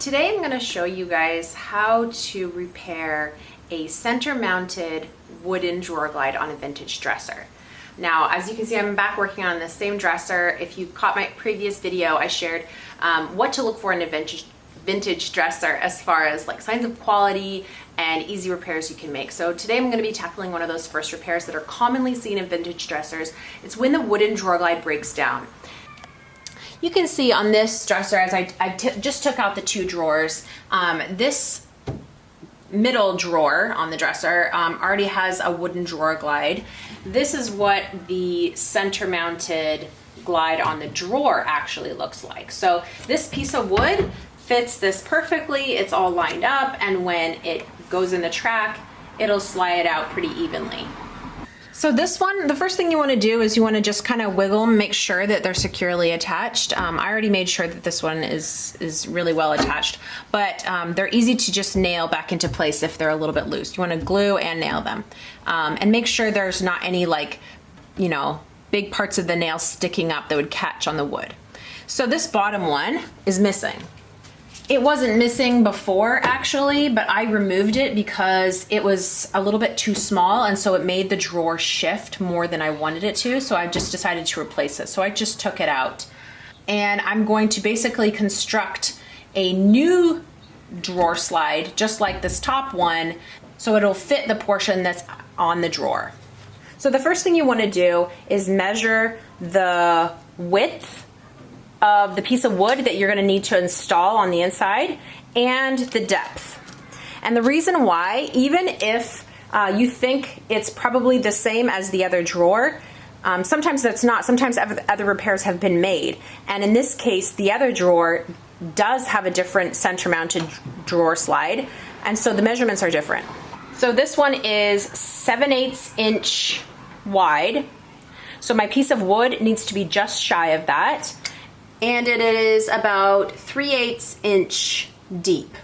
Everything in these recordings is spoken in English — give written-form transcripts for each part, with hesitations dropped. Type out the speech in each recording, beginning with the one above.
Today I'm going to show you guys how to repair a center mounted wooden drawer glide on a vintage dresser. Now, as you can see, I'm back working on the same dresser. If you caught my previous video, I shared what to look for in a vintage dresser as far as like signs of quality and easy repairs you can make. So today I'm going to be tackling one of those first repairs that are commonly seen in vintage dressers. It's when the wooden drawer glide breaks down. You can see on this dresser, as I just took out the two drawers, this middle drawer on the dresser already has a wooden drawer glide. This is what the center mounted glide on the drawer actually looks like. So this piece of wood fits this perfectly. It's all lined up, and when it goes in the track, it'll slide out pretty evenly. So this one, the first thing you want to do is you want to just kind of wiggle them, make sure that they're securely attached. I already made sure that this one is really well attached, but they're easy to just nail back into place if they're a little bit loose. You want to glue and nail them, and make sure there's not any big parts of the nail sticking up that would catch on the wood. So this bottom one is missing. It wasn't missing before actually, but I removed it because it was a little bit too small, and so it made the drawer shift more than I wanted it to, so I just decided to replace it. So I just took it out, and I'm going to basically construct a new drawer slide just like this top one, so it'll fit the portion that's on the drawer. So the first thing you want to do is measure the width of the piece of wood that you're going to need to install on the inside and the depth. And the reason why, even if you think it's probably the same as the other drawer, sometimes that's not. Sometimes other repairs have been made, and in this case the other drawer does have a different center mounted drawer slide, and so the measurements are different. So this one is 7/8 inch wide, so my piece of wood needs to be just shy of that. And it is about 3/8 inch deep.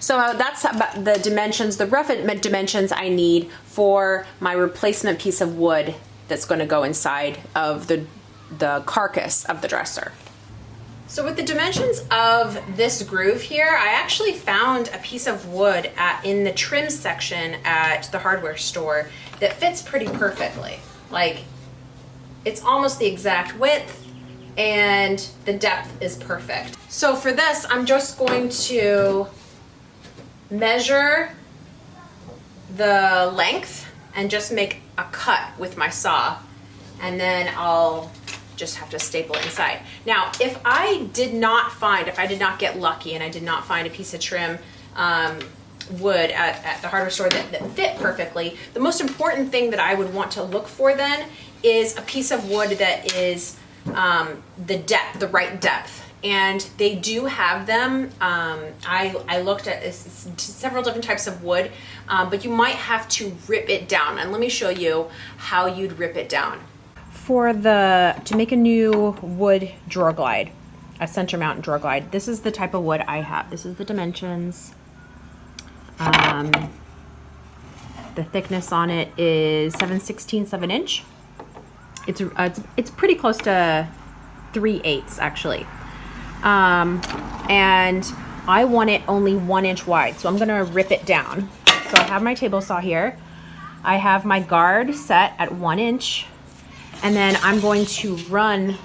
So that's about the dimensions, the rough dimensions I need for my replacement piece of wood that's going to go inside of the carcass of the dresser. So with the dimensions of this groove here, I actually found a piece of wood in the trim section at the hardware store that fits pretty perfectly. Like, it's almost the exact width, and the depth is perfect. So for this, I'm just going to measure the length and just make a cut with my saw, and then I'll just have to staple it inside. Now, if I did not get lucky and I did not find a piece of trim wood at the hardware store that fit perfectly, the most important thing that I would want to look for then is a piece of wood that is the right depth, and they do have them. I looked at several different types of wood, but you might have to rip it down, and let me show you how you'd rip it down. To make a new wood drawer glide, a center mounted drawer glide, this is the type of wood I have. This is the dimensions. The thickness on it is 7/16 inch. It's pretty close to 3/8 actually, and I want it only 1 inch wide, so I'm gonna rip it down. So I have my table saw here, I have my guard set at 1 inch, and then I'm going to run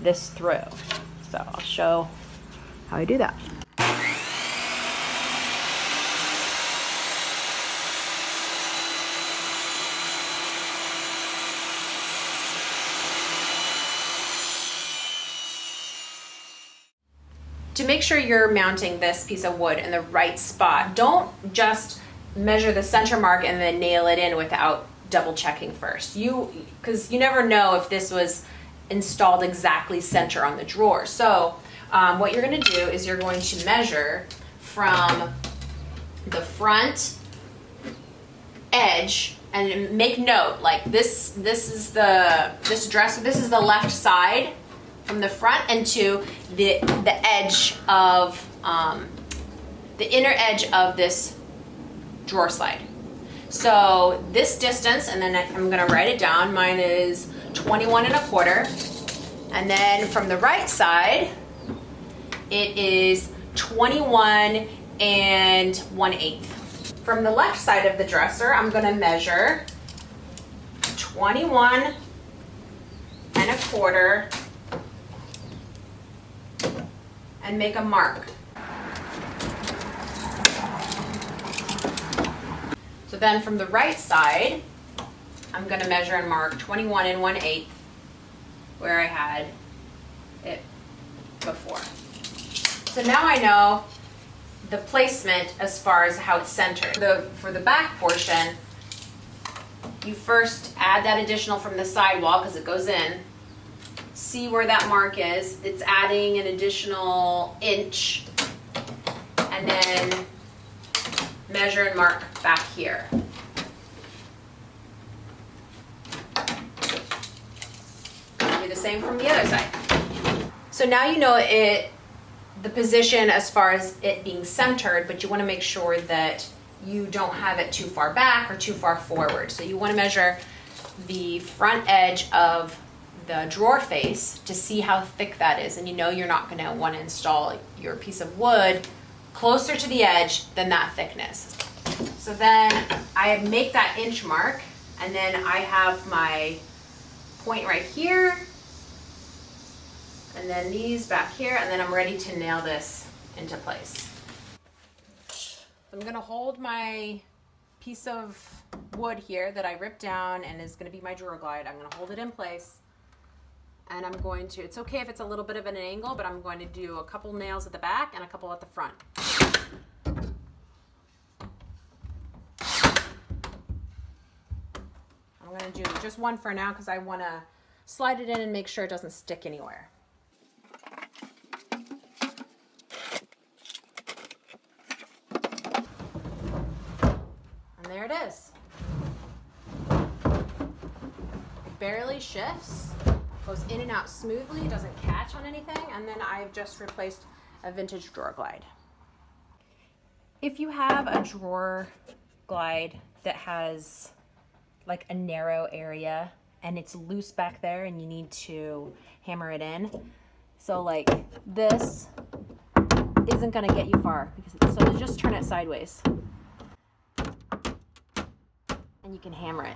this through. So I'll show how I do that. To make sure you're mounting this piece of wood in the right spot, don't just measure the center mark and then nail it in without double checking first. Because you never know if this was installed exactly center on the drawer. So what you're going to do is you're going to measure from the front edge, and make note, like this is the left side from the front, and to the edge of the inner edge of this drawer slide. So this distance, and then I'm going to write it down. Mine is 21 1/4, and then from the right side it is 21 1/8. From the left side of the dresser, I'm gonna measure 21 1/4 and make a mark. So then from the right side, I'm gonna measure and mark 21 1/8 where I had it before. So now I know the placement as far as how it's centered. For the back portion, you first add that additional from the sidewall because it goes in. See where that mark is. It's adding an additional inch, and then measure and mark back here. Do the same from the other side. So now you know the position as far as it being centered, but you want to make sure that you don't have it too far back or too far forward. So you want to measure the front edge of the drawer face to see how thick that is, and you know you're not going to want to install your piece of wood closer to the edge than that thickness. So then I make that inch mark, and then I have my point right here, and then these back here, and then I'm ready to nail this into place. I'm gonna hold my piece of wood here that I ripped down and is gonna be my drawer glide. I'm gonna hold it in place, and I'm going to, it's okay if it's a little bit of an angle, but I'm going to do a couple nails at the back and a couple at the front. I'm gonna do just one for now because I wanna slide it in and make sure it doesn't stick anywhere. There it is. It barely shifts, goes in and out smoothly, doesn't catch on anything, and then I've just replaced a vintage drawer glide. If you have a drawer glide that has like a narrow area and it's loose back there and you need to hammer it in, so like this isn't going to get you far, because so just turn it sideways. And you can hammer it.